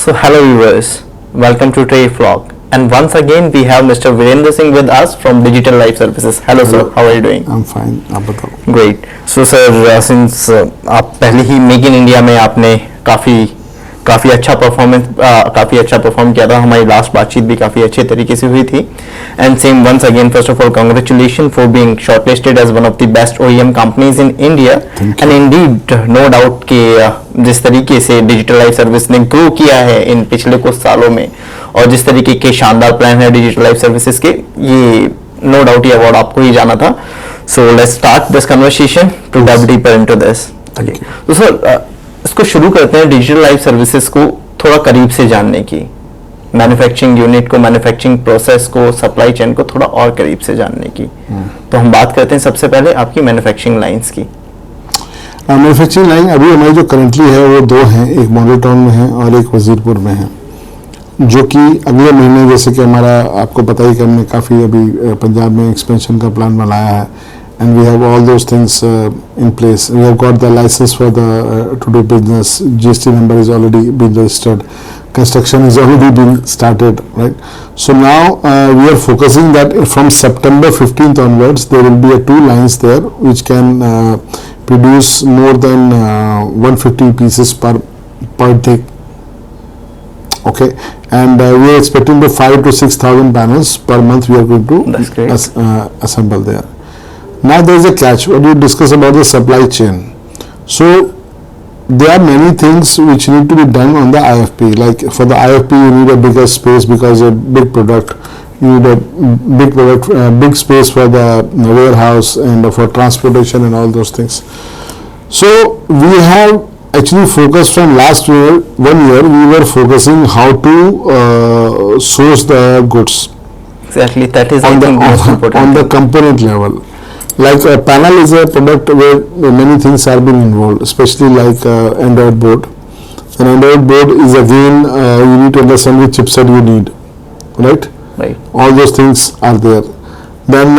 So hello viewers, welcome to Trade Vlog, and once again we have Mr. Virendra Singh with us from Digital Life Services. Hello sir, how are you doing? I'm fine. आप बताओ. Great. So sir, since आप पहले ही make in India में आपने काफ़ी अच्छा perform किया था. हमारी लास्ट बातचीत भी काफ़ी अच्छे तरीके से हुई थी. And same once again first of all congratulation for being shortlisted as one of the best OEM companies in India. And indeed no doubt कि जिस तरीके से डिजिटल लाइफ सर्विस ने ग्रो किया है इन पिछले कुछ सालों में और जिस तरीके के शानदार प्लान है डिजिटल लाइफ सर्विसेज के, ये नो डाउट ये अवार्ड आपको ही जाना था. So let's start this conversation to dive deeper into this. तो सर इसको शुरू करते हैं डिजिटल लाइफ सर्विसेज को थोड़ा करीब से जानने की. मैन्युफैक्चरिंग यूनिट को, मैन्युफैक्चरिंग प्रोसेस को, सप्लाई चेन को थोड़ा और करीब से जानने की. तो हम बात करते हैं सबसे पहले आपकी मैन्युफैक्चरिंग लाइंस की. मैन्युफैक्चरिंग लाइन अभी हमारी जो करंटली है वो दो हैं, एक मॉडल टाउन में है और एक वजीरपुर में है, जो कि अगले महीने जैसे कि हमारा आपको पता ही कि हमने काफ़ी अभी पंजाब में एक्सपेंशन का प्लान बनाया है. And we have all those things in place. We have got the license for the to do business. GST number is already been registered. Construction is already been started, right? So now we are focusing that from September 15th onwards, there will be 2 lines there which can produce more than 150 pieces per day. Okay, and we are expecting the 5 to 6,000 panels per month. We are going to assemble there. Now there is a catch. What you discuss about the supply chain. So there are many things which need to be done on the IFP. Like for the IFP, you need a bigger space because a big product. You need a big space for the warehouse and for transportation and all those things. So we have actually focused from last year, 1 year. We were focusing how to source the goods. Exactly, that is most important on the component level. Like a panel is a product where many things are being involved, especially like Android board. An Android board is again you need to understand which chipset you need, right? Right. All those things are there. Then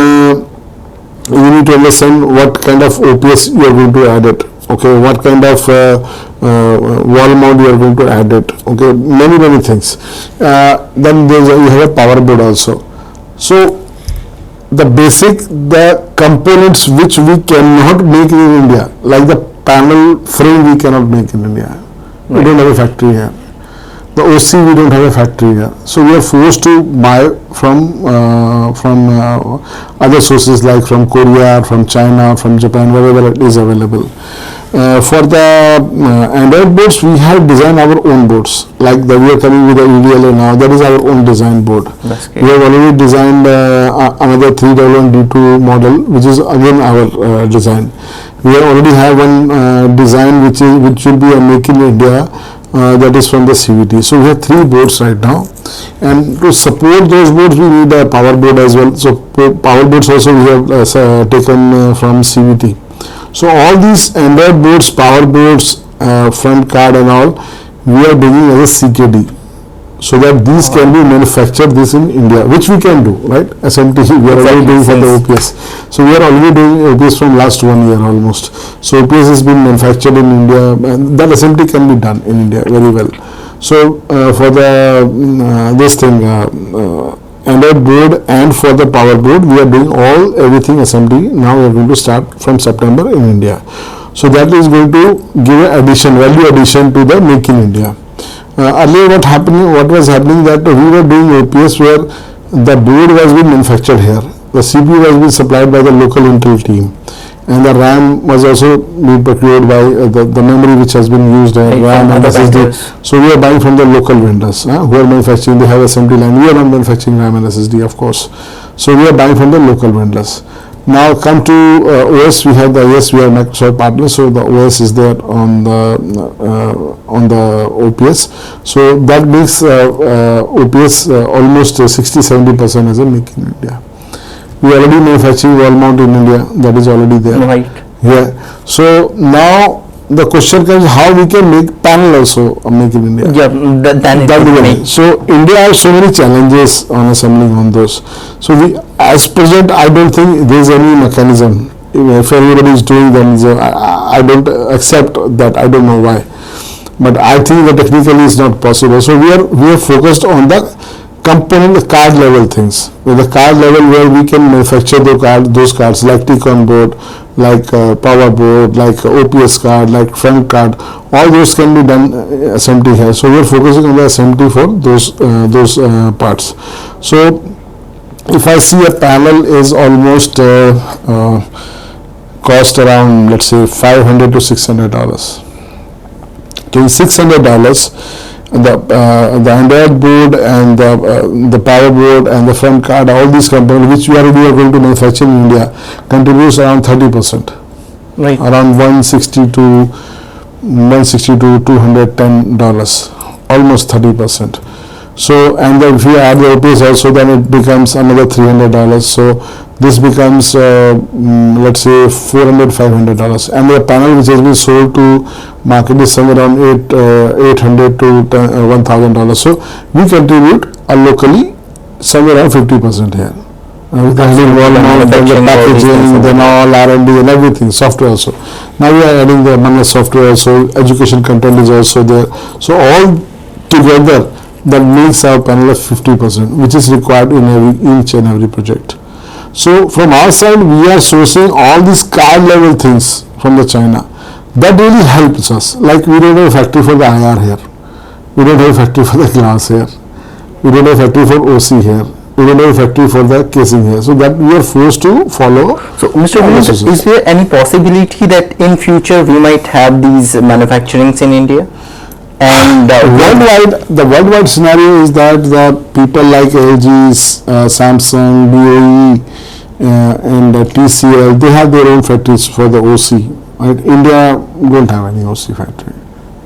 you need to understand what kind of OPS you are going to add it. Okay, what kind of wall mount you are going to add it. Okay, many things. Then you have a power board also. So the components which we cannot make in India, like the panel frame we cannot make in India. We don't have a factory here. The OC we don't have a factory here. So we are forced to buy from other sources like from Korea, from China, from Japan, wherever it is available. For the Android boards, we have designed our own boards. Like we are coming with the EDLA now, that is our own design board. We have already designed another 311D2 model, which is again our design. We already have one design which will be a Make in India, that is from the CVT. So we have 3 boards right now, and to support those boards we need a power board as well. So power boards also we have taken from CVT. So all these Android boards, power boards, front card and all, we are bringing as a CKD, so that these can be manufactured this in India, which we can do, right? SMT we are already doing for the OPS. So we are already doing OPS from last 1 year almost. So OPS has been manufactured in India, and that SMT can be done in India very well. So for the this thing Android board and for the power board, we are doing everything assembly. Now we are going to start from September in India. So that is going to give value addition to the Make in India. Earlier what was happening that we were doing OPS where the board was being manufactured here. The CPU was being supplied by the local Intel team, and the RAM was also being procured by the memory which has been used, RAM and SSD. So we are buying from the local vendors who are manufacturing. They have assembly line. We are not manufacturing RAM and SSD, of course. So we are buying from the local vendors. Now come to OS. We have the we are Microsoft partner, so the OS is there on the OPS. So that makes OPS almost 60-70% as a Make in India. We are already manufacturing wall mount in India, that is already there. Right. Yeah. So now the question comes, how we can make panel also Make in India. Yeah, so India has so many challenges on assembling on those. So as present, I don't think there is any mechanism. If everybody is doing them, I don't accept that. I don't know why. but I think that technically is not possible. So we are focused on the component, the card level things. With the card level where we can manufacture those cards like T-Con board, like power board, like OPS card, like front card. All those can be done SMT here. So we are focusing on the SMT for those parts. So if I see a panel is almost cost around, let's say, $500 to $600. So in $600, the Android board and the power board and the front card, all these components which we are going to manufacture in India, contributes around 30%. Right. Around $160 to $210, almost 30%. So, and then if you add the OPS also, then it becomes another $300. So this becomes let's say $400, $500, and the panel which has been sold to market is somewhere around $800 to $1,000. So we contribute locally somewhere around 50% here. With the wall mount, then the packaging, then all R&D and everything, software also. Now we are adding the manual software also, education content is also there. So all together that makes our panel of 50%, which is required in each and every project. So from our side, we are sourcing all these card level things from the China. That really helps us. Like we don't have a factory for the IR here. We don't have a factory for the glass here. We don't have a factory for OC here. We don't have a factory for the casing here. So that we are forced to follow. So Mr. Vinod, is there any possibility that in future we might have these manufacturings in India? And the worldwide scenario is that the people like LG, Samsung, BOE, and TCL, they have their own factories for the OC. Right? India don't have any OC factory.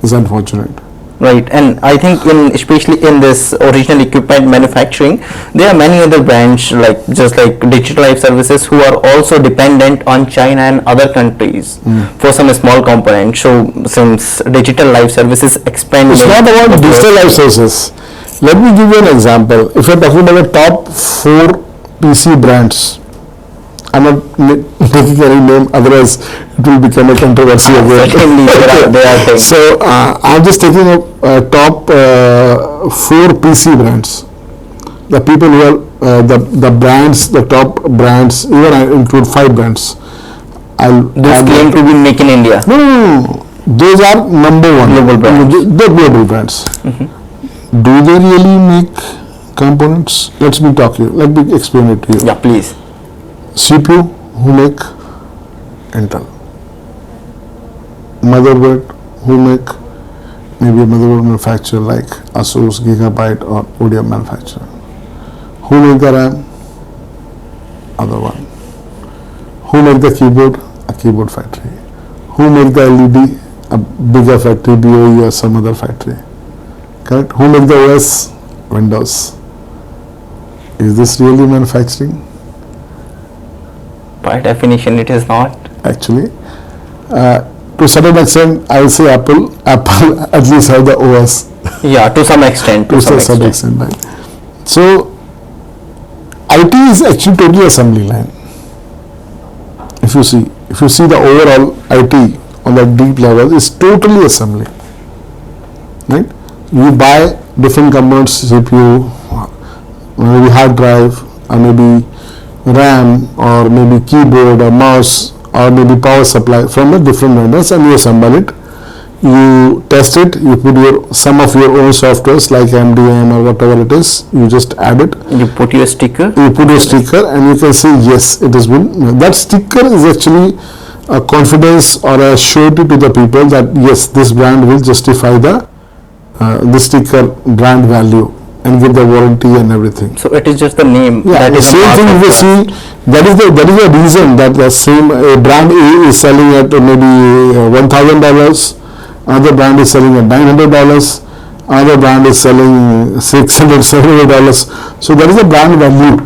It's unfortunate. Right, and I think especially in this original equipment manufacturing, there are many other brands like Digital Life Services who are also dependent on China and other countries for some small components. So since Digital Life Services expanding, it's not about Digital Life Services. Let me give you an example. If you're talking about the top 4 PC brands, I'm not making any name, otherwise it will become a controversy again. They are things. So I'm just taking a top 4 PC brands. The people who are the brands, the top brands, even I include 5 brands. Those claim to be made in India. No. Those are number 1. Global brands. The global brands. Do they really make components? Let me explain it to you. Yeah, please. CPU, who make? Intel. Motherboard, who make? Maybe a motherboard manufacturer like Asus, Gigabyte, or ODM manufacturer. Who make the RAM? Other one. Who make the keyboard? A keyboard factory. Who make the LED? A bigger factory, BOE or some other factory. Correct? Who make the OS? Windows. Is this really manufacturing? By definition, it is not. Actually, to a certain extent, I will say Apple at least have the OS. Yeah, to some extent. To some extent, right. So, IT is actually totally assembly line. If you see the overall IT on that deep level is totally assembly. Right? You buy different components, CPU, maybe hard drive, or maybe RAM, or maybe keyboard or mouse, or maybe power supply from the different vendors, and you assemble it. You test it. You put some of your own softwares like MDM or whatever it is. You just add it. You put your sticker. You put your sticker, and you can say yes, it has been. That sticker is actually a confidence or a surety to the people that yes, this brand will justify the sticker brand value and give the warranty and everything. So it is just the name. Yeah, that the is same thing you see. That is the reason that the same brand A is selling at maybe $1,000. Another brand is selling at $900. Another brand is selling $600, $700. So that is a brand value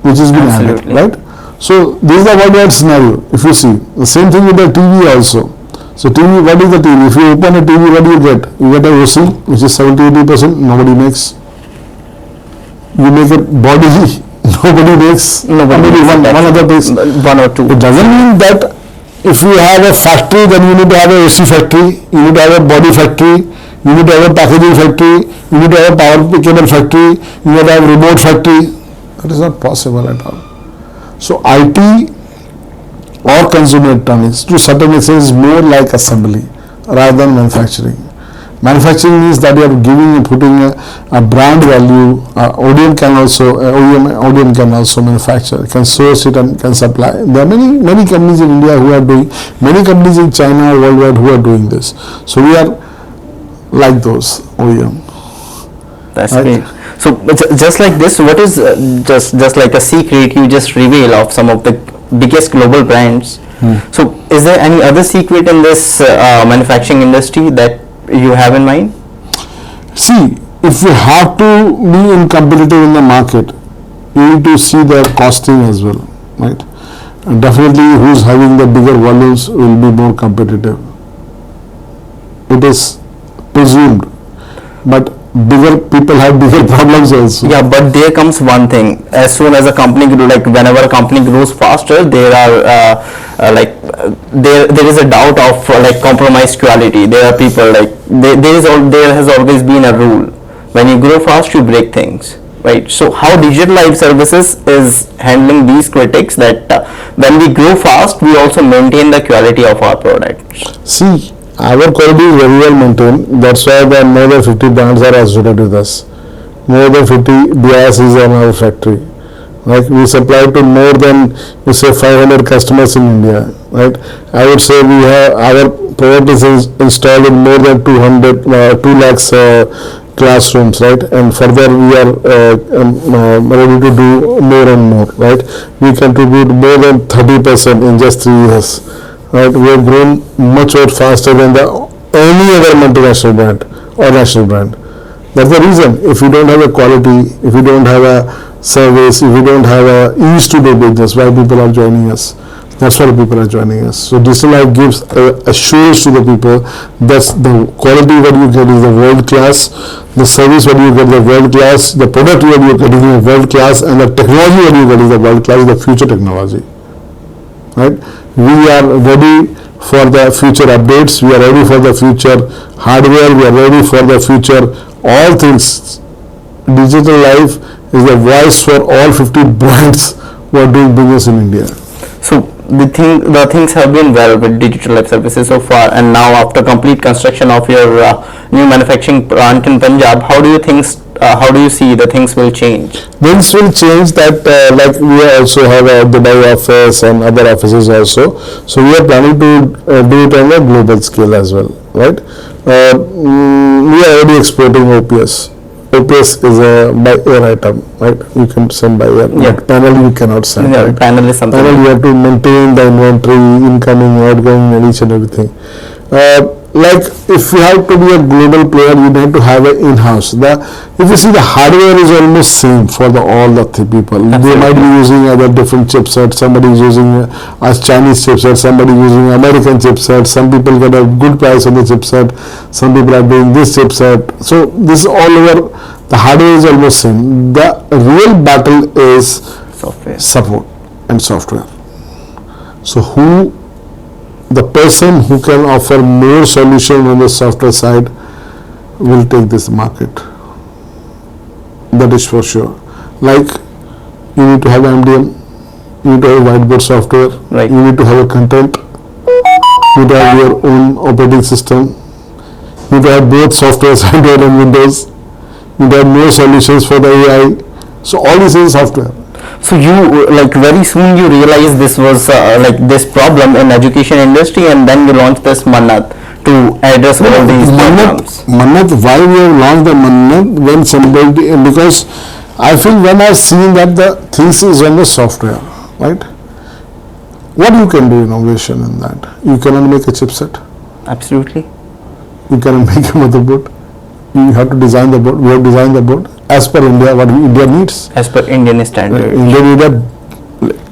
which has been added, right? So this is the worldwide scenario. If you see the same thing with the TV also. So TV, what is the TV? If you open a TV, what do you get? You get a OC, which is 70-80%. Nobody makes. You make a body. Nobody makes. Nobody one other place. 1 or 2. It doesn't mean that if you have a factory, then you need to have a AC factory, you need to have a body factory, you need to have a packaging factory, you need to have a power cable factory, you need to have a remote factory. That is not possible at all. So IT or consumer electronics to certain extent is more like assembly rather than manufacturing. Manufacturing means that you are putting a brand value. ODM can also manufacture, can source it and can supply. There are many companies in India who are doing, many companies in China worldwide who are doing this. So we are like those OEM. That's Right. great. So just like this, what is just like a secret you just reveal of some of the biggest global brands? So is there any other secret in this manufacturing industry that you have in mind? See, if you have to be competitive in the market, you need to see their costing as well, right? And definitely, who's having the bigger volumes will be more competitive. It is presumed, but bigger people have bigger problems also. Yeah, but there comes one thing. As soon as a company whenever a company grows faster, there are there is a doubt of compromised quality. There are people there has always been a rule. When you grow fast, you break things, right? So how Digital Life Services is handling these critics that when we grow fast, we also maintain the quality of our products. See, our quality is very well maintained. That's why there are more than 50 brands are associated with us. More than 50 BISs in our factory. Like we supply to more than 500 customers in India. Right? I would say we have our product is installed in more than 2 lakhs classrooms. Right? And further we are ready to do more and more. Right? We contribute more than 30% in just 3 years. Right, we have grown much more faster than any other multinational brand or national brand. That's the reason. If you don't have a quality, if you don't have a service, if you don't have a ease to do business, why people are joining us? That's why people are joining us. So Digital Life gives assurance to the people that the quality what you get is the world class, the service what you get is the world class, the product what you get is the world class, and the technology what you get is the world class, the future technology. Right? We are ready for the future updates, we are ready for the future hardware, we are ready for the future all things. Digital Life is the voice for all 50 brands who are doing business in India. So the things have been well with Digital Life Services so far, and now after complete construction of your new manufacturing plant in Punjab, how do you see the things will change? Things will change that like we also have a Dubai office and other offices also. So we are planning to do it on a global scale as well, right? We are already exporting OPS. OPS is a by air item, right? You can send by air. Yeah. But panel you cannot send. Yeah, right? panel is something. Panel you have to maintain the inventory, incoming, outgoing, and each and everything. Like if you have to be a global player, you need to have an in-house. If you see the hardware is almost same for all the people. Absolutely. They might be using other different chipsets. Somebody is using a Chinese chipset. Somebody using American chipset. Some people get a good price on the chipset. Some people are doing this chipset. So this is all over. The hardware is almost same. The real battle is Software. support and software. So the person who can offer more solution on the software side will take this market. That is for sure. Like you need to have MDM, you need to have whiteboard software, Right. you need to have a content, you need to have your own operating system, you need to have both software, Android and Windows, you need to have more solutions for the AI. So all this is software. So you very soon you realized this was this problem in education industry, and then you launched this Mannat to address all these problems. Mannat, why we have launched the Mannat when somebody, because I feel when I've seen that the things is on the software, right? What you can do innovation in that? You cannot make a chipset. Absolutely. You cannot make a motherboard. You have to design the board. We have designed the board as per India, what India needs. As per Indian standard.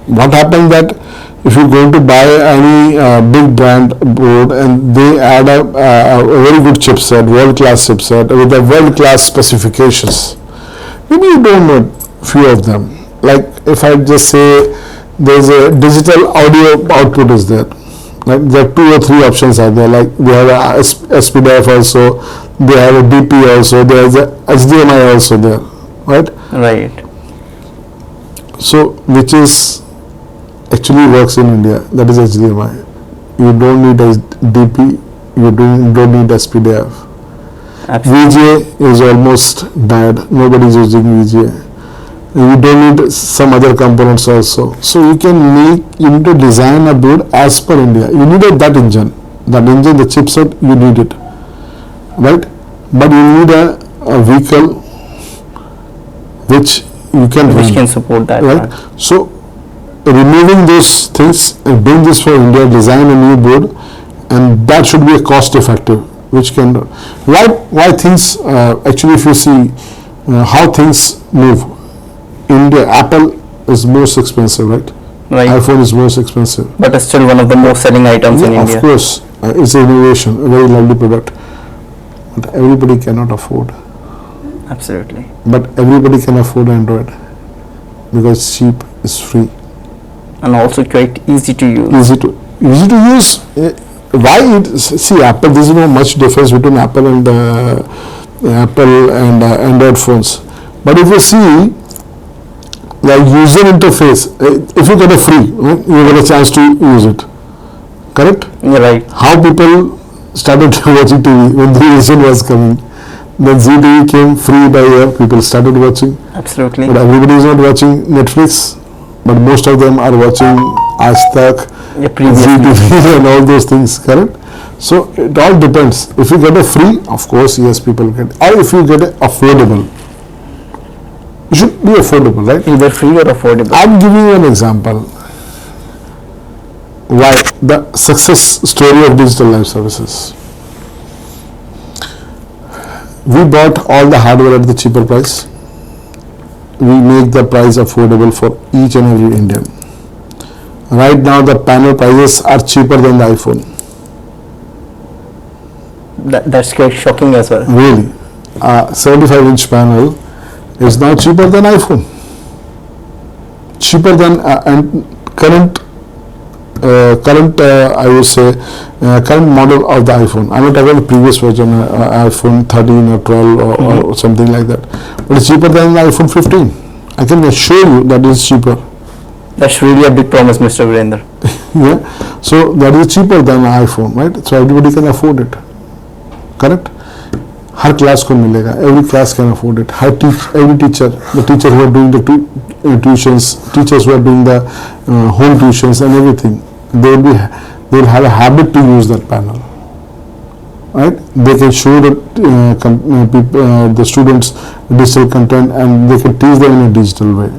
What happens that if you're going to buy any big brand board and they add a very good chipset, world-class chipset with the world-class specifications, maybe you don't know few of them. Like if I just say there's a digital audio output is there, Like there are 2 or 3 options are there. Like they have a SPDIF also, they have a DP also, there is a HDMI also there, right? Right. So which is actually works in India, that is HDMI. You don't need a DP, you don't need SPDIF. Absolutely. VGA is almost died, nobody is using VGA. You don't need some other components also. So you need to design a board as per India. You need that engine, the chipset, you need it, right? But you need a vehicle which you can Which run, can support that. right? So removing those things and doing this for India, design a new board, and that should be a cost effective, which can why things actually, if you see how things move, India, Apple is most expensive, right? Right. iPhone is most expensive. But it's still one of the most selling items in Yeah, India. of course, it's an innovation, a very lovely product, but everybody cannot afford. Absolutely. But everybody can afford Android because it's cheap, it's free, And also quite easy to use. easy to use. Why it? See, Apple. There is no much difference between Apple and Android phones. But if you see, like user interface, if you get a free, you get a chance to use it. Correct? You're right. How people started watching TV when the version was coming. Then ZTV came free by year. People started watching. Absolutely. But everybody is not watching Netflix. But most of them are watching Aaj Tak, Yeah, previously. ZTV and all those things. Correct? So it all depends. If you get a free, of course, yes, people get. Or if you get a affordable. It should be affordable, right? Either free or affordable. I'm giving you an example. Why the success story of Digital Life Services. We bought all the hardware at the cheaper price. We make the price affordable for each and every Indian. Right now the panel prices are cheaper than the iPhone. That's quite shocking as well. Really. 75-inch panel is now cheaper than iPhone. Cheaper than and current I would say current model of the iPhone. I'm not talking the previous version, iPhone 13 or 12 or something like that. But it's cheaper than the iPhone 15. I can assure you that it's cheaper. That's really a big promise, Mr. Virender. Yeah. So that is cheaper than an iPhone, right? So everybody can afford it. Correct? Her class को मिलेगा. Every class can afford it. Every teacher, the teachers who are doing the tuitions, teachers who are doing the home tuitions and everything, they will have a habit to use that panel. Right? They can show the students digital content, and they can teach them in a digital way.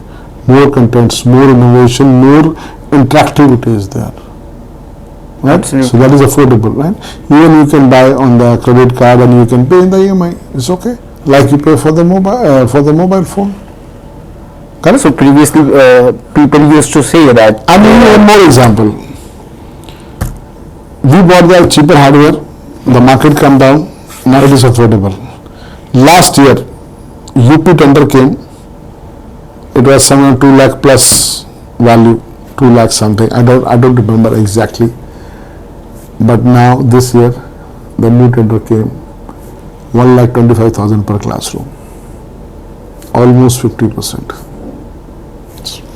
More contents, more innovation, more interactivity is there. Right? Absolutely. So that is affordable, right? Even you can buy on the credit card and you can pay in the EMI. It's okay. Like you pay for the mobile phone. Correct? So previously, people used to say that. I'm giving you one more example. We bought the cheaper hardware, the market come down, now it is affordable. Last year, UP tender came, it was somewhere 2 lakh plus value, 2 lakh something, I don't remember exactly. But now this year, the new tender came, 1,25,000 per classroom, almost 50%.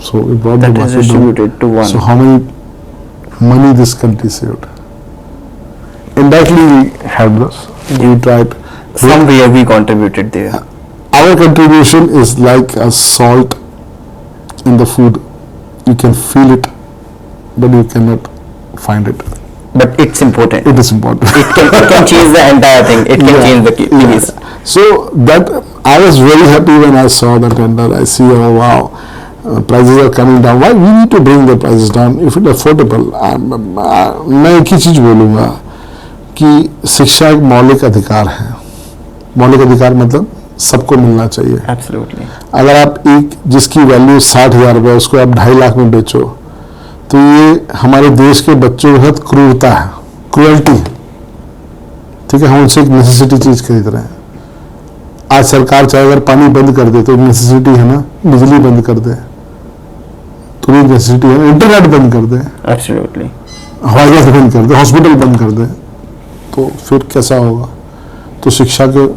So it brought the That is market down. distributed to one. So how many money this country saved? Indirectly we helped us. We tried. Somewhere we contributed there. Our contribution is like a salt in the food. You can feel it, but you cannot find it. But it's important. It is important. It can change the entire thing. It can change the case. So that I was very happy when I saw the tender. I see, oh wow, prices are coming down. Why we need to bring the prices down if it's affordable? मैं एक ही चीज बोलूँगा कि शिक्षा एक मौलिक अधिकार है. मौलिक अधिकार मतलब सबको मिलना चाहिए. Absolutely. अगर आप एक जिसकी वैल्यू 60,000 रुपये उसको आप 2.5 लाख में बेचो तो ये हमारे देश के बच्चों के साथ क्रूरता है, क्रूअल्टी है. ठीक है, हम उनसे एक नेसेसिटी चीज खरीद रहे हैं. आज सरकार चाहे अगर पानी बंद कर दे तो नेसेसिटी है ना, बिजली बंद कर दे तो भी नेसेसिटी है, इंटरनेट बंद कर दे, Absolutely. हवाई जहाज बंद कर दे, हॉस्पिटल बंद कर दे, तो फिर कैसा होगा? तो शिक्षा तो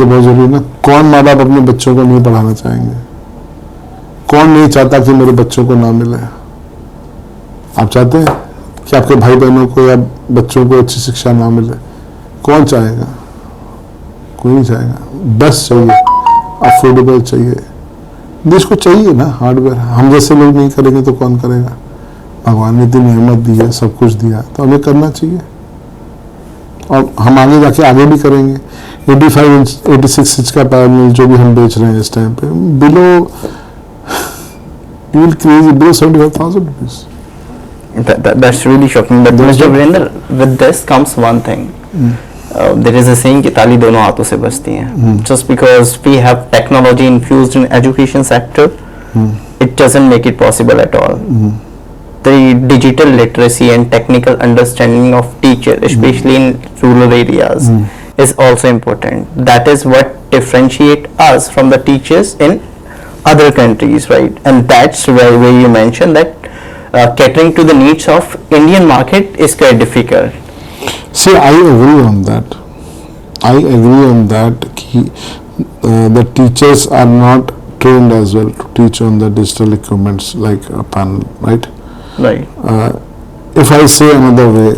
बहुत जरूरी है ना। कौन माँ बाप अपने बच्चों को नहीं पढ़ाना चाहेंगे? कौन नहीं चाहता कि मेरे बच्चों को ना मिले? आप चाहते हैं कि आपके भाई बहनों को या बच्चों को अच्छी शिक्षा ना मिले? कौन चाहेगा? कोई नहीं चाहेगा। बस चाहिए, अफोर्डेबल चाहिए, देश को चाहिए ना हार्डवेयर। हम जैसे लोग नहीं करेंगे तो कौन करेगा? भगवान ने इतनी नेमत दी है, सब कुछ दिया, तो हमें करना चाहिए और हम आगे जाके आगे भी करेंगे। 85 इंच 86 इंच का पैनल जो भी हम बेच रहे हैं इस टाइम पे, below you will crazy below 75,000 rupees. That's really shocking. But Mr. Virender, with this comes one thing. There is a saying कि ताली दोनों हाथों से बजती हैं. Just because we have technology infused in education sector, it doesn't make it possible at all. The digital literacy and technical understanding of teacher, especially in rural areas, is also important. That is what differentiate us from the teachers in other countries, right? And that's where you mentioned that catering to the needs of Indian market is quite difficult. See, I agree on that. I agree on that. The teachers are not trained as well to teach on the digital equipments like a panel, right? Right. If I say another way,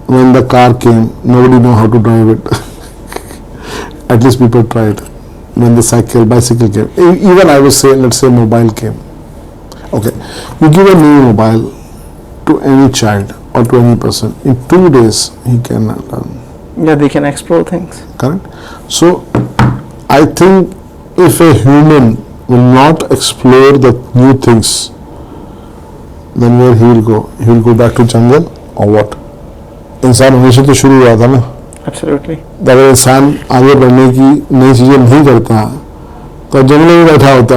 when the car came, nobody know how to drive it. At least people tried. When the bicycle came, even I would say, let's say mobile came. Okay, you give a new mobile to any child or to any person, in 2 days he can learn. Yeah, they can explore things. Correct? So, I think if a human will not explore the new things, then where he will go? He will go back to jungle or what? इंसान होने से तो शुरू हुआ था ना. Absolutely. अगर इंसान आगे बढ़ने की नई चीजें नहीं करता तो जंगल में बैठा होता.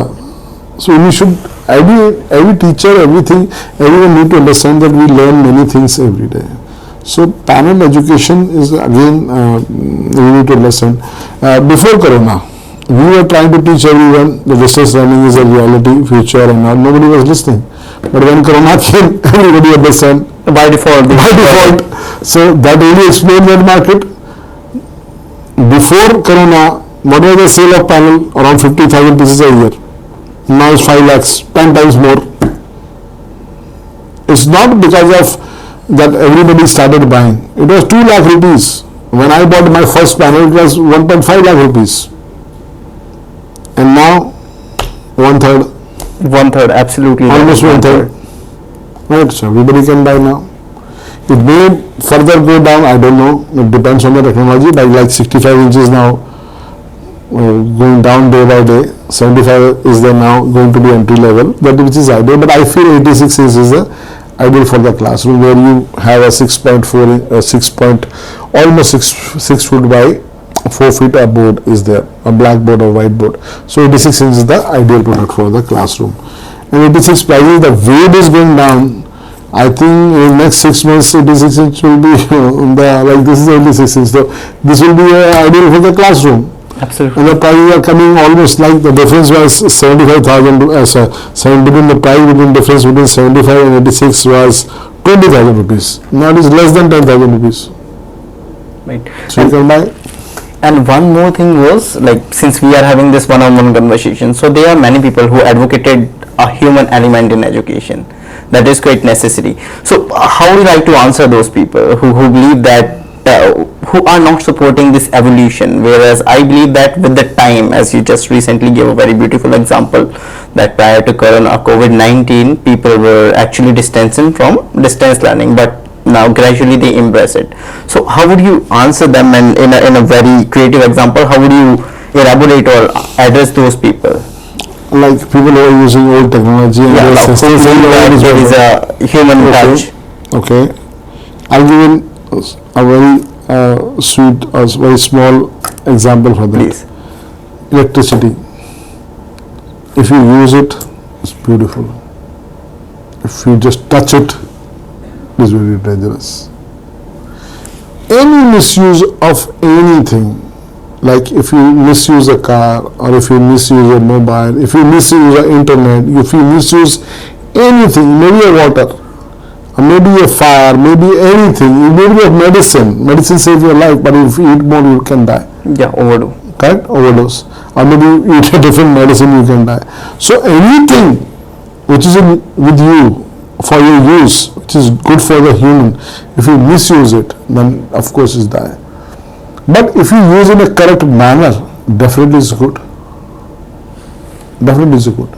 So we should, every teacher, everything, everyone need to understand that we learn many things every day. So panel education is again we need to understand. Before Corona, we were trying to teach everyone the distance learning is a reality, future, and all. Nobody was listening. But when Corona came, everybody understand. By default. By default. So that really explains that market. Before Corona, what was the sale of panel? Around 50,000 pieces a year. Now it's 5 lakhs, 10 times more. It's not because of that everybody started buying. It was 2 lakh rupees. When I bought my first panel, it was 1.5 lakh rupees. And now, 1/3. 1/3, absolutely. Almost 1/3. Right, so everybody can buy now. It may further go down, I don't know. It depends on the technology, but like 65 inches now, going down day by day. 75 is there now, going to be entry level, that which is ideal. But I feel 86 inches is the ideal for the classroom, where you have a 6.4, almost 6 foot by 4 feet a board is there, a blackboard or whiteboard. So 86 inches is the ideal product for the classroom. And 86 prices, the weight is going down. I think in the next 6 months 86 inch will be like this is 86 inch. So this will be ideal for the classroom. Absolutely. And the prices are coming almost like the difference was 75,000. Between the price between difference between 75 and 86 was 20,000 rupees. Now it is less than 10,000 rupees. Right. So you can buy. And one more thing was, like, since we are having this one-on-one conversation, so there are many people who advocated a human element in education. That is quite necessary. So how would you like to answer those people who believe that, who are not supporting this evolution, whereas I believe that with the time, as you just recently gave a very beautiful example, that prior to Corona, COVID-19, people were actually distancing from distance learning, but now gradually they embrace it. So how would you answer them, and in a very creative example, how would you elaborate or address those people? Like people who are using old technology and Yeah, there is a human touch. Okay, I'll give you a very sweet or very small example for that. Please. Electricity. If you use it, it's beautiful. If you just touch it, it's very dangerous. Any misuse of anything, like if you misuse a car, or if you misuse a mobile, if you misuse the internet, if you misuse anything, maybe a water, maybe a fire, maybe anything, maybe a medicine. Medicine saves your life, but if you eat more, you can die. Yeah, overdo. Correct? Overdose. Or maybe you eat a different medicine, you can die. So anything which is with you for your use, which is good for the human, if you misuse it, then of course it's die. But if you use in a correct manner, definitely it's good. Definitely it's good.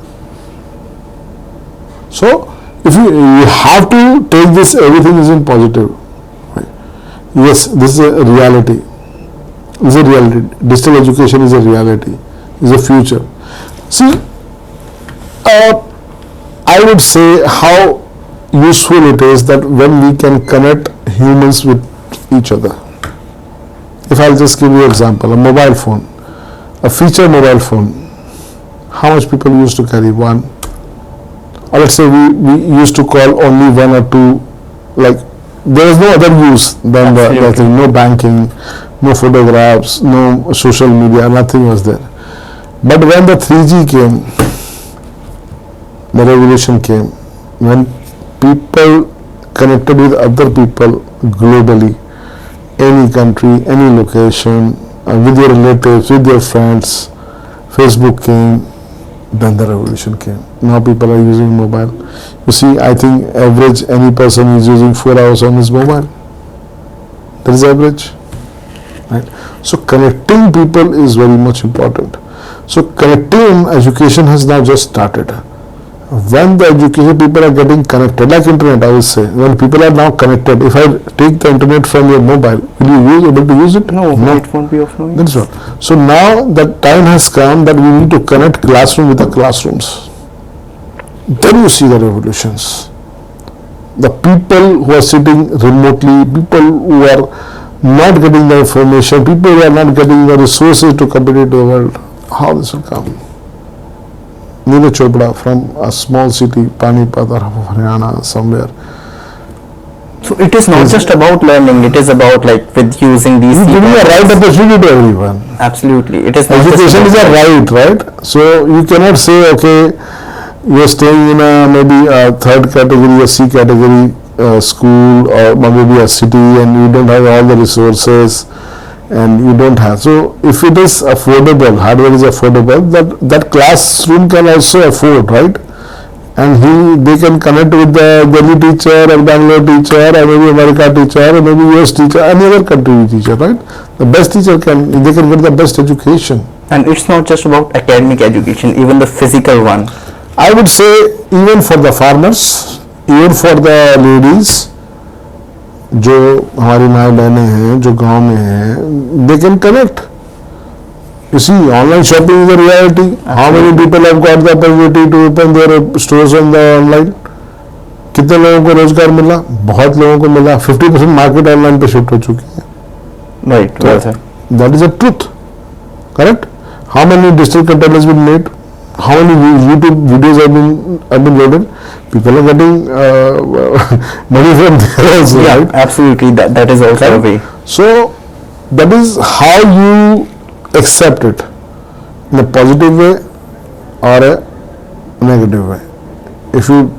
So if you have to take this, everything is in positive. Right? Yes, this is a reality. Is a reality. Digital education is a reality. Is a future. See, I would say how useful it is that when we can connect humans with each other. If I'll just give you an example, a mobile phone, a feature mobile phone. How much people used to carry? One. Or let's say we used to call only one or two. Like there is no other use than the thing. No banking, no photographs, no social media, nothing was there. But when the 3G came, the revolution came, when people connected with other people globally, any country, any location, with your relatives, with your friends, Facebook came, then the revolution came. Now people are using mobile. You see, I think average any person is using 4 hours on his mobile. That is average. Right? So connecting people is very much important. So connecting education has now just started. When the education people are getting connected, like internet, I will say, when people are now connected, if I take the internet from your mobile, will you able to use it? No, it won't be of no use. That's right. So now the time has come that we need to connect classroom with the classrooms. Then you see the revolutions. The people who are sitting remotely, people who are not getting the information, people who are not getting the resources to compete in the world, how this will come? Neeraj Chopra from a small city, Panipat or Haryana, somewhere. So it is not just about learning, it is about like with using these. You giving a right opportunity to everyone. Absolutely. It is not education is a right? So you cannot say, okay, you are staying in a maybe a third category, a C category school or maybe a city and you don't have all the resources and you don't have. So if it is affordable, hardware is affordable, that classroom can also afford, right? And they can connect with the Delhi teacher or Bangalore teacher or maybe America teacher or maybe US teacher, any other country teacher, right? The best teacher they can get the best education. And it's not just about academic education, even the physical one. I would say even for the farmers, even for the ladies, जो हमारी माँ बहनें हैं जो गांव में हैं, they can connect. You see, online shopping is a reality. How many people have got the opportunity to open their stores on the online? कितने लोगों को रोजगार मिला? बहुत लोगों को मिला. 50% मार्केट ऑनलाइन पे शिफ्ट हो चुकी है. Right. That is a truth. Correct? How many digital content has been made? How many YouTube videos have been loaded? People are getting money from there also, Yeah, right? absolutely. That is also a way. So that is how you accept it, in a positive way or a negative way. If you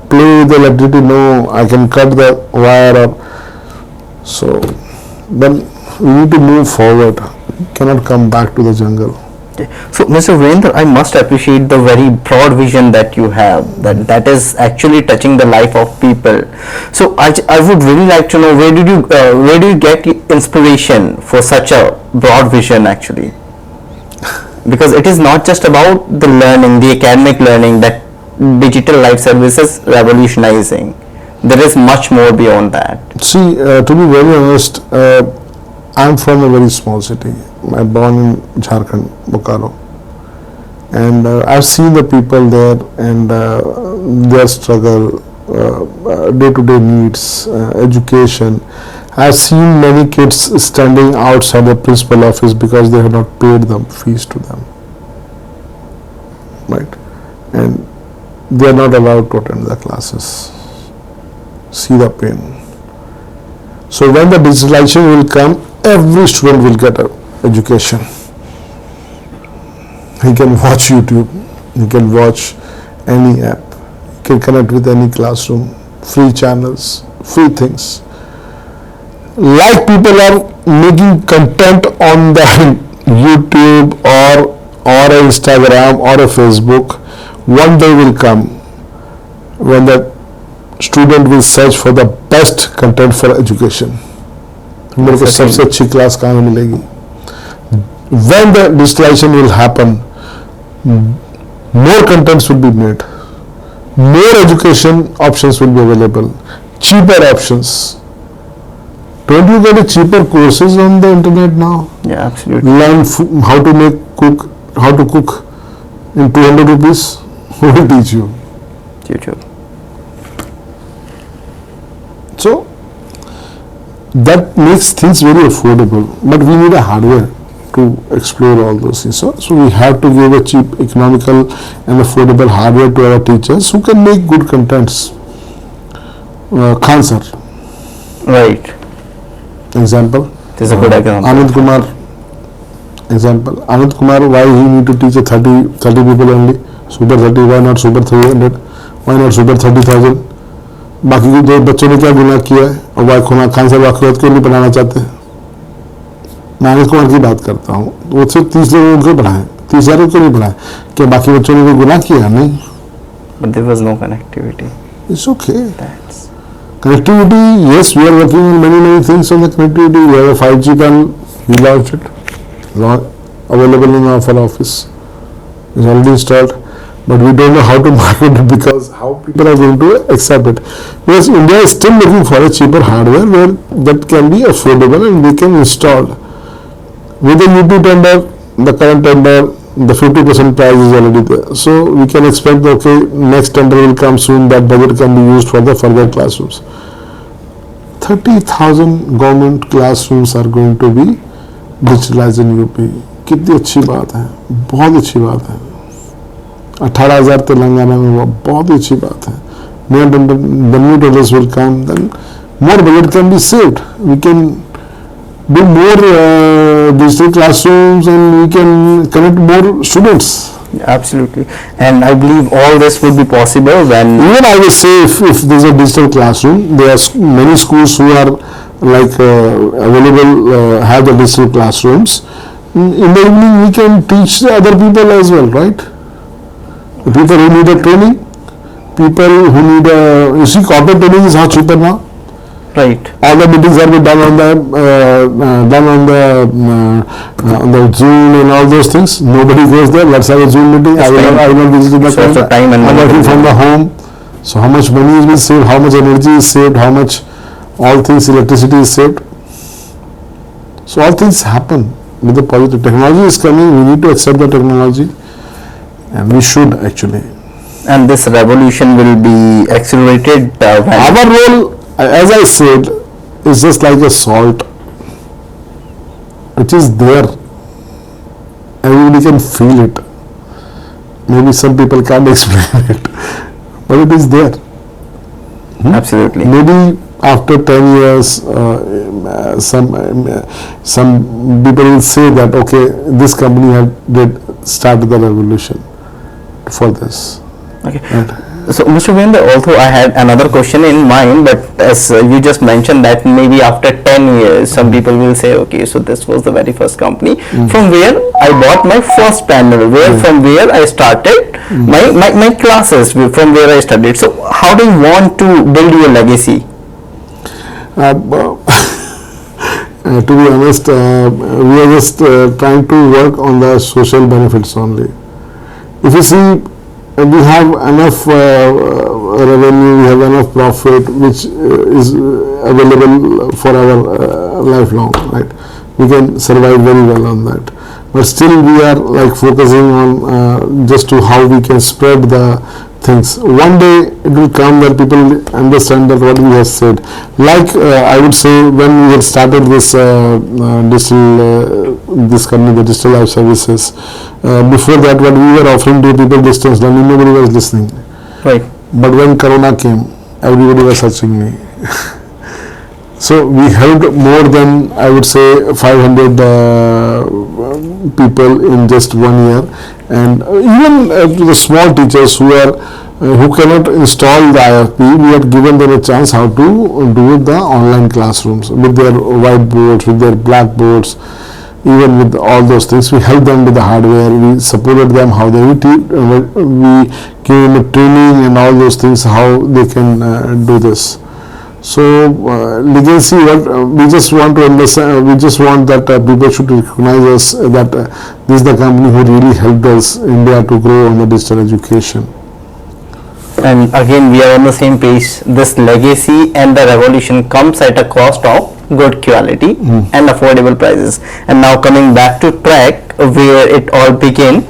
play with the electricity, no, I can cut the wire or so, then we need to move forward. You cannot come back to the jungle. So, Mr. Virendra, I must appreciate the very broad vision that you have, that is actually touching the life of people. So, I would really like to know where do you get inspiration for such a broad vision actually? Because it is not just about the learning, the academic learning that digital life services revolutionizing. There is much more beyond that. See, to be very honest, I'm from a very small city. I'm born in Jharkhand, Bokaro, and I've seen the people there and their struggle, day-to-day needs, education. I've seen many kids standing outside the principal office because they have not paid the fees to them, right? And they are not allowed to attend the classes. See the pain. So when the digitalization will come, every student will get education. He can watch YouTube, he can watch any app, he can connect with any classroom, free channels, free things. Like people are making content on the YouTube or Instagram or a Facebook, one day will come when the student will search for the best content for education. मेरे को सबसे अच्छी class कहाँ मिलेगी? When the digitalization will happen, more contents will be made, more education options will be available, cheaper options. Don't you get a cheaper courses on the internet now? Yeah, absolutely. Learn how to cook in 200 rupees. Who will teach you? YouTube. So that makes things very affordable, but we need a hardware to explore all those things. So we have to give a cheap, economical and affordable hardware to our teachers who can make good contents. Khan sir, Right. example. This is a good example. Anand Kumar, example. Anand Kumar, why he need to teach a 30 people only? Super 30, why not Super 300? Why not Super 30,000? बाकी के दो बच्चों ने क्या गुनाह किया है और वाई खुना खान साहब आखिरत क्यों नहीं पढ़ाना चाहते? मैं अनिल कुमार की बात करता हूँ, वो सिर्फ 30 लोगों को पढ़ाएं, 30,000 को नहीं पढ़ाएं, क्या बाकी बच्चों ने कोई गुनाह किया? नहीं. But there was no connectivity. It's okay. That's Connectivity, yes, we are working on many things on the connectivity. We have a 5G panel, we launched it, available in our office. It's already installed, but we don't know how to market it because how people are going to accept it. Because India is still looking for a cheaper hardware where that can be affordable and we can install. With the YouTube tender, the current tender, the 50% price is already there. So we can expect, okay, next tender will come soon, that budget can be used for the further classrooms. 30,000 government classrooms are going to be digitalized in UP. कितनी अच्छी बात है, बहुत अच्छी बात है. 18,000 तेलंगाना में हुआ, बहुत ही अच्छी बात है. New tenders will come, then more budget can be saved. We can do more digital classrooms and we can connect more students. absolutely. And I believe all this would be possible when Even I will say if there's a digital classroom, there are many schools who are like available, have the digital classrooms. In the evening we can teach the other people as well, right? The people who need a training, people who need a, you see corporate training is how cheaper now. right. All the meetings are being done on the Zoom and all those things. Nobody goes there. Let's have a Zoom meeting. I will not visit the It's also time and I'm money. working from the home. So how much money is being saved? How much energy is saved? How much all things electricity is saved? So all things happen with the positive. Technology is coming. We need to accept the technology, and we should actually. And this revolution will be accelerated when Our role, as I said, is just like a salt, which is there. Everybody can feel it. Maybe some people can't explain it, but it is there. absolutely. Maybe after 10 years, some people will say that, okay, this company did start the revolution for this. Okay. Right? So, Mr. Virendra, although I had another question in mind, but as you just mentioned that maybe after 10 years, some people will say, okay, so this was the very first company from where I bought my first panel, from where I started my classes, from where I studied. So, how do you want to build your legacy? To be honest, we are just trying to work on the social benefits only. If you see, we have enough revenue, we have enough profit which is available for our lifelong, right? We can survive very well on that. But still we are like focusing on just to how we can spread the things. One day it will come that people understand that what we have said. Like I would say when we had started this this company, the Digital Life Services, before that what we were offering to people distance learning, nobody was listening. Right. But when Corona came, everybody was searching me. So we helped more than, I would say, 500 people in just 1 year, and even to the small teachers who are who cannot install the IFP, we have given them a chance how to do the online classrooms with their whiteboards, with their blackboards, even with all those things. We help them with the hardware, we supported them how they we give them a training and all those things how they can do this. So legacy, what we just want to understand, we just want that people should recognize us that this is the company who really helped us India to grow on the digital education. And again, we are on the same page. This legacy and the revolution comes at a cost of good quality and affordable prices. And now coming back to track where it all began,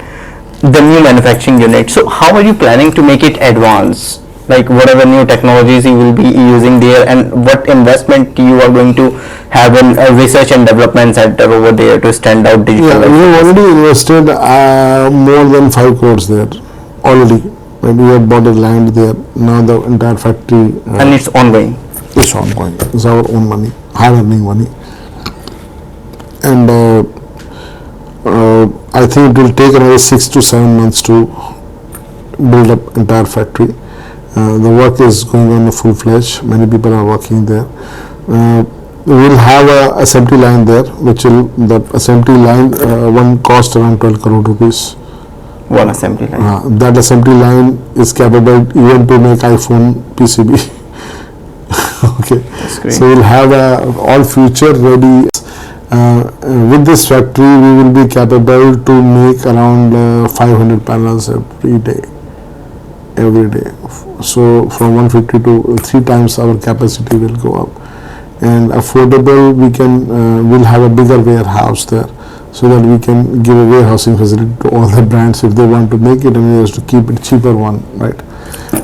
the new manufacturing unit. So how are you planning to make it advanced? Like whatever new technologies you will be using there, and what investment you are going to have in a research and development center over there to stand out digital. Yeah, we have already invested more than 5 crores there already. And we have bought a land there. Now the entire factory. And it's ongoing. It's ongoing. It's our own money, hard earning money. And I think it will take another 6 to 7 months to build up entire factory. The work is going on full fledged. Many people are working there. We will have a assembly line there, which will the assembly line one cost around 12 crore rupees. One assembly line. That assembly line is capable even to make iPhone PCB. Okay, so we'll have all future ready. With this factory, we will be capable to make around 500 panels every day. So from 150 to 3 times our capacity will go up. And affordable, we can will have a bigger warehouse there, so that we can give a warehousing facility to all the brands if they want to make it, and we have to keep it cheaper one, right?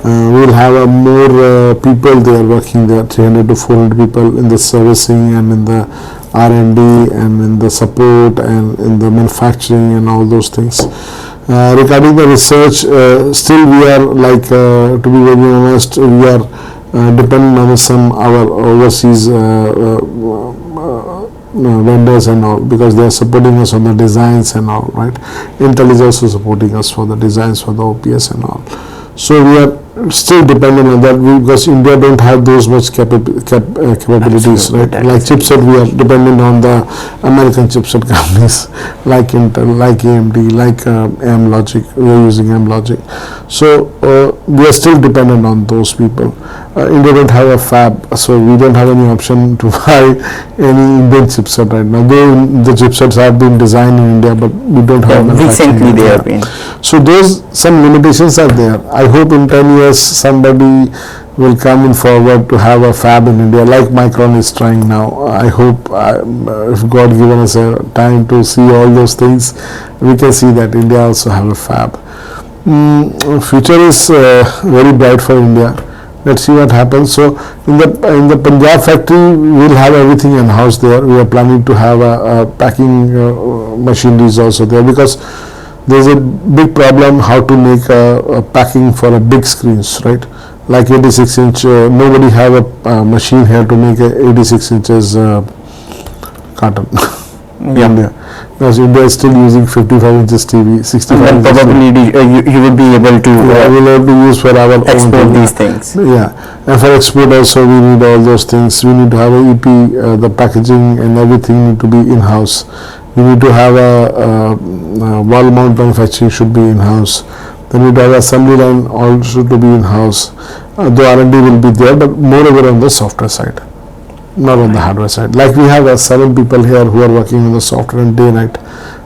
We will have more people there working there, 300 to 400 people in the servicing and in the R&D and in the support and in the manufacturing and all those things. Regarding the research, still we are like, to be very honest, we are dependent on some our overseas vendors and all, because they are supporting us on the designs and all, right? Intel is also supporting us for the designs for the OPS and all. So we are still dependent on that, because India don't have those much capabilities, right? Like chipset, we are dependent on the American chipset companies like Intel, like AMD, like Amlogic. We are using Amlogic. So we are still dependent on those people. India don't have a fab, so we don't have any option to buy any Indian chipset right now. Though the chipsets have been designed in India, but we don't have recently they have been. So those some limitations are there. I hope in 10 years somebody will come in forward to have a fab in India, like Micron is trying now. I hope if God given us a time to see all those things, we can see that India also have a fab. Future is very bright for India. Let's see what happens. So in the Punjab factory, we'll have everything in house there. We are planning to have a packing machineries also there, because there's a big problem how to make a packing for a big screens, right? Like 86 inch, nobody have a machine here to make a 86 inches carton. India, because India is still using 55 inches TV, 65 and inches probably you will be able to we'll have to use for our export own these things. Yeah, and for export also we need all those things. We need to have a EP, the packaging and everything need to be in-house. We need to have a wall mount manufacturing should be in-house. Then we need to have assembly line also to be in-house. The R&D will be there, but moreover on the software side, not on the hardware side. Like we have 7 people here who are working on the software and day night,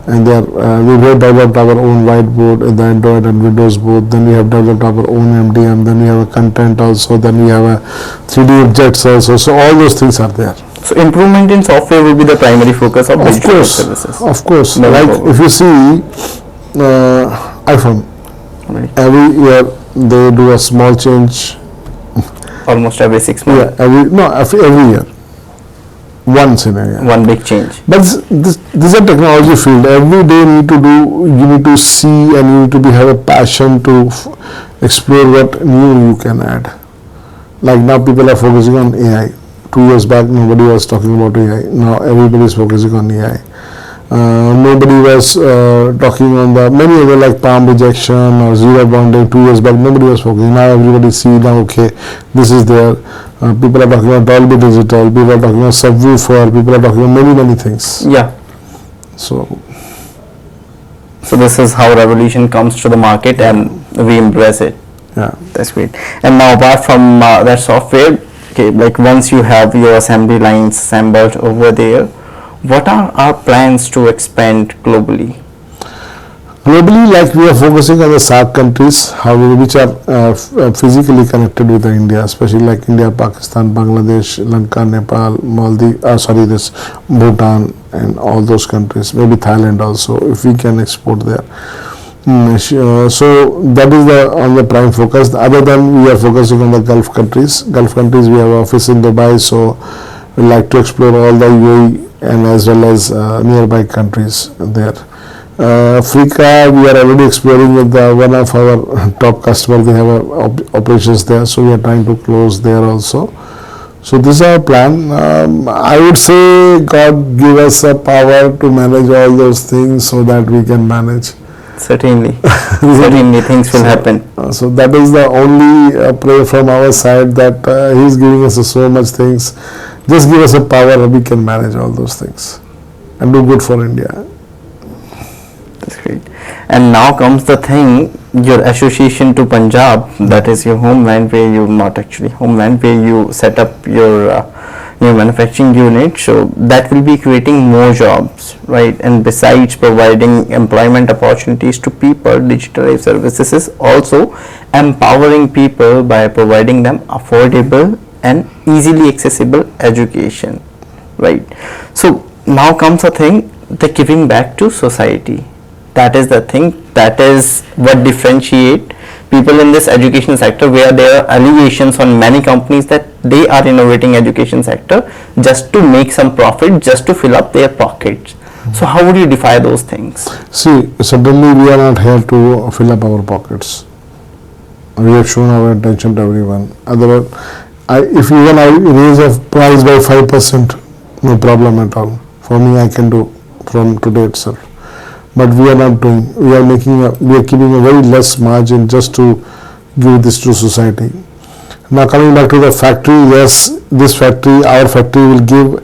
and they are we have developed our own whiteboard in the Android and Windows both. Then we have developed our own MDM. Then we have a content also. Then we have a 3D objects also. So all those things are there. So improvement in software will be the primary focus of digital services. Of course. Like if you see iPhone, every year they do a small change. Almost every 6 months. Yeah, every year. Once in a year. One big change. But this is a technology field. Every day you need to see, and you need to have a passion to explore what new you can add. Like now people are focusing on AI. 2 years back nobody was talking about AI. Now everybody is focusing on AI. Nobody was talking on the many other like palm rejection or zero bonding 2 years back. Nobody was focusing. Now everybody see now. Okay, this is there. People are talking about Dolby Digital. People are talking about subwoofer. People are talking about many things. Yeah. So So this is how revolution comes to the market, and we embrace it. yeah. That's great. And now apart from that software, okay, like once you have your assembly lines assembled over there, what are our plans to expand globally? Globally, like we are focusing on the SAARC countries, which are physically connected with India, especially like India, Pakistan, Bangladesh, Sri Lanka, Nepal, Maldives, this Bhutan, and all those countries. Maybe Thailand also, if we can export there. So that is on the prime focus. Other than we are focusing on the Gulf countries. Gulf countries, we have office in Dubai, so we like to explore all the UAE and as well as nearby countries there. Africa, we are already exploring with one of our top customers. They have operations there, so we are trying to close there also. So this is our plan. I would say God give us a power to manage all those things so that we can manage. Certainly, certainly things will happen. So that is the only prayer from our side, that He's giving us so much things. Just give us a power, we can manage all those things and do good for India. That's great. And now comes the thing, your association to Punjab, that is your homeland, where you not actually homeland, where you set up your new manufacturing unit. So that will be creating more jobs, right? And besides providing employment opportunities to people, Digital Life Services is also empowering people by providing them affordable and easily accessible education, right? So now comes a thing, the giving back to society. That is the thing, that is what differentiate people in this education sector, where there are allegations on many companies that they are innovating education sector just to make some profit, just to fill up their pockets. So how would you define those things? See, suddenly we are not here to fill up our pockets. We have shown our attention to everyone. Otherwise, if even I raise a price by 5%, no problem at all. For me, I can do from today itself. But we are not doing. We are keeping a very less margin just to give this to society. Now coming back to the factory, yes, this factory, our factory will give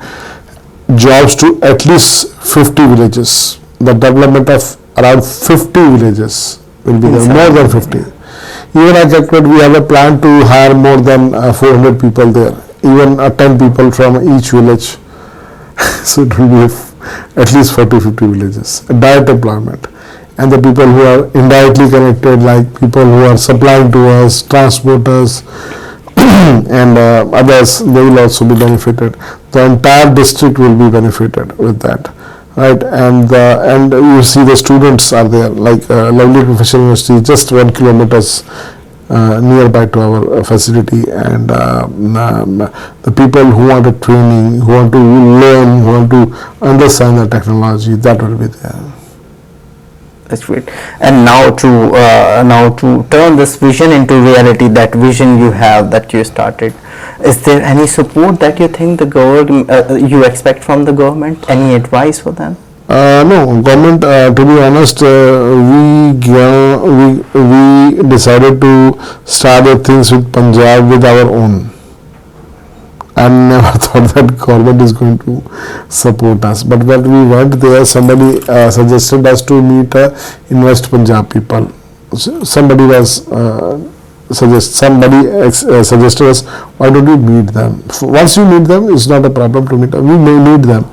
jobs to at least 50 villages. The development of around 50 villages will be there, more than 50. Even I calculate we have a plan to hire more than 400 people there, even 10 people from each village. So it will be at least 40-50 villages, direct employment. And the people who are indirectly connected, like people who are supplying to us, transporters, and others, they will also be benefited. The entire district will be benefited with that, right? And you see the students are there, like Lovely Professional University, just 1 kilometers nearby to our facility, and the people who want a training, who want to learn, who want to understand the technology, that will be there. That's great. And now to turn this vision into reality, that vision you have, that you started, is there any support that you think the government you expect from the government? Any advice for them? No, government. To be honest, we decided to start the things with Punjab with our own. I never thought that government is going to support us. But when we went there, somebody suggested us to meet Invest Punjab people. Somebody suggested us, why don't you meet them? Once you meet them, it's not a problem to meet them. We may meet them.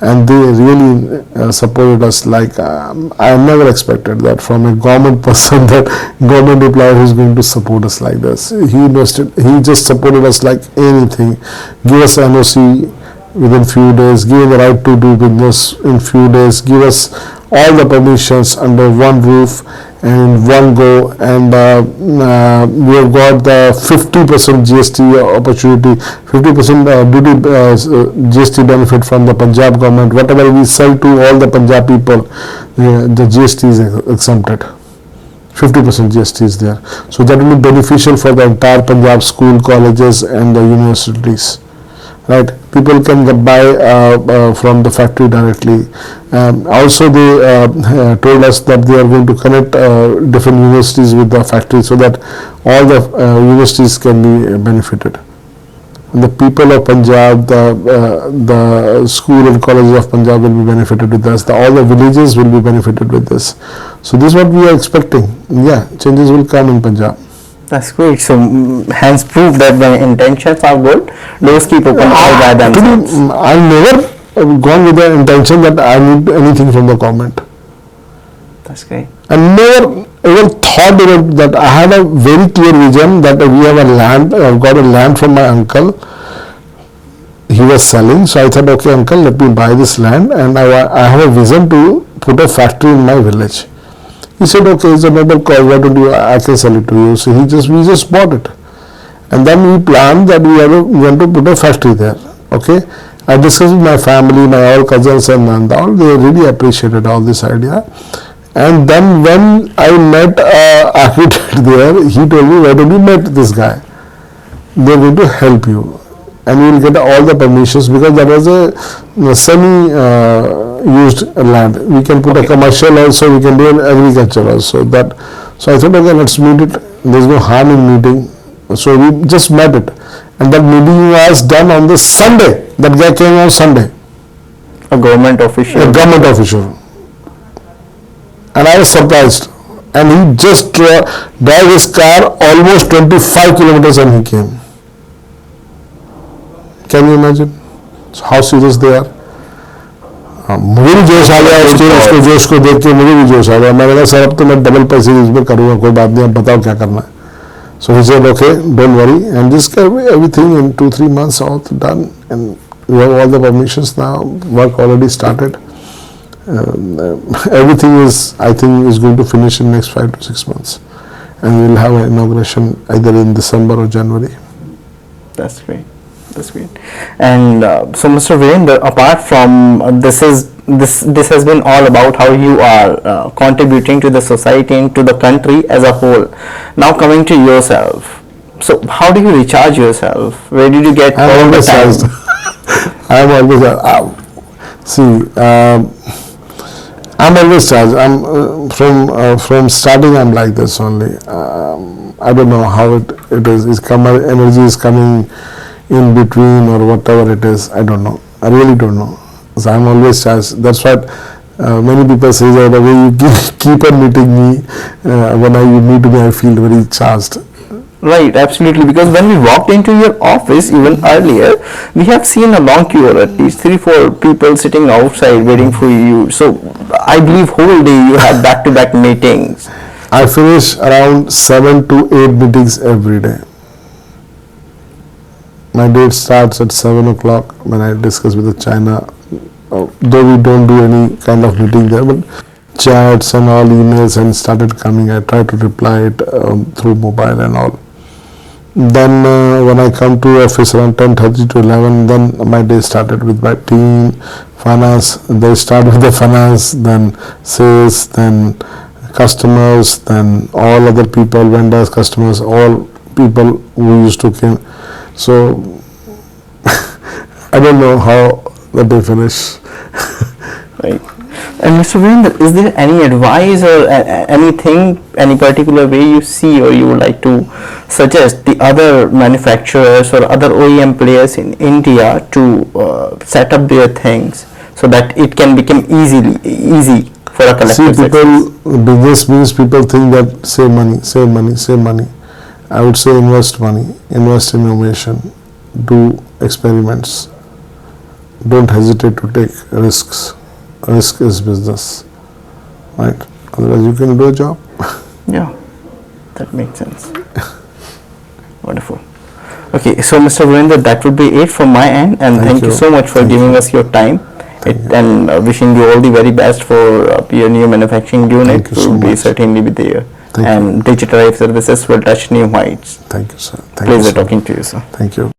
And they really supported us like I never expected that from a government person, that government employee who is going to support us like this. He just supported us like anything. Give us NOC within few days, give us the right to do business in few days, give us all the permissions under one roof and in one go, and we have got the 50% GST opportunity, 50% duty GST benefit from the Punjab government. Whatever we sell to all the Punjab people, the GST is exempted. 50% GST is there. So that will be beneficial for the entire Punjab school, colleges and the universities. Right, people can buy from the factory directly. Also, they told us that they are going to connect different universities with the factory so that all the universities can be benefited. The people of Punjab, the school and colleges of Punjab will be benefited with this. All the villages will be benefited with this. So this is what we are expecting. Yeah, changes will come in Punjab. That's great. So hence proof that when intentions are good, doors keep open all by themselves. I've never gone with the intention that I need anything from the government. That's great. And never ever thought that I had a very clear vision that we have a land, I've got a land from my uncle. He was selling, so I thought, okay, uncle, let me buy this land, and I have a vision to put a factory in my village. He said, okay, it's a noble cause, why don't you, I can sell it to you. So we just bought it. And then we planned that we are going to put a factory there. Okay. I discussed with my family, my all cousins and all, they really appreciated all this idea. And then when I met an architect there, he told me, why don't you meet this guy? They're going to help you. And you will get all the permissions, because there was a semi-used land. We can put a commercial also, we can do an agriculture also. So I thought, okay, let's meet it. There's no harm in meeting. So we just met it. And that meeting was done on the Sunday. That guy came on Sunday. A government official. A government official. And I was surprised. And he just drove his car almost 25 kilometers and he came. Can you imagine how serious they are? मुझे भी जोश आ गया उसके जोश को देख के, मुझे भी जोश आ गया. मैंने कहा सर अब तो मैं डबल पैसे इसमें करूँगा, कोई बात नहीं, अब बताओ क्या करना है. So he said, okay, don't worry, and this everything in 2-3 months all done, and we have all the permissions now. Work already started. Everything is, I think, is going to finish in next 5 to 6 months, and we will have an inauguration either in December or January. That's great. That's great. And so, Mr. Virendra, apart from this has been all about how you are contributing to the society and to the country as a whole. Now coming to yourself. So, how do you recharge yourself? Where did you get all the time? I am always I'm always charged. I'm from starting. I'm like this only. I don't know how it is. Energy is coming in between or whatever it is. I don't know. I really don't know. So I'm always charged. That's what many people say that the way you keep on meeting me, when you meet me, I feel very charged. Right, absolutely. Because when we walked into your office even earlier, we have seen a long queue, or at least 3-4 people sitting outside waiting for you. So I believe whole day you had back-to-back meetings. I finish around 7 to 8 meetings every day. My day starts at 7 o'clock when I discuss with the China, though we don't do any kind of meeting there, but chats and all emails and started coming. I try to reply it through mobile and all. Then when I come to office around 10:30 to 11, then my day started with my team, finance. They start with the finance, then sales, then customers, then all other people, vendors, customers, all people who used to come. So I don't know how the day finish. Right. And Mr. Virendra, is there any advice or anything, any particular way you see or you would like to suggest the other manufacturers or other OEM players in India to set up their things so that it can become easy for a collective success? Business means people think that save money. I would say invest money, invest in innovation, do experiments. Don't hesitate to take risks. Risk is business, right? Otherwise you can do a job. Yeah, that makes sense. Wonderful. Okay, so Mr. Virendra, that would be it from my end, and thank you so much for giving us your time. And wishing you all the very best for your new manufacturing unit. Thank you so much. Be certainly be there. And Digital Life Services will touch new heights. Thank you, sir. Pleasure talking to you, sir. Thank you.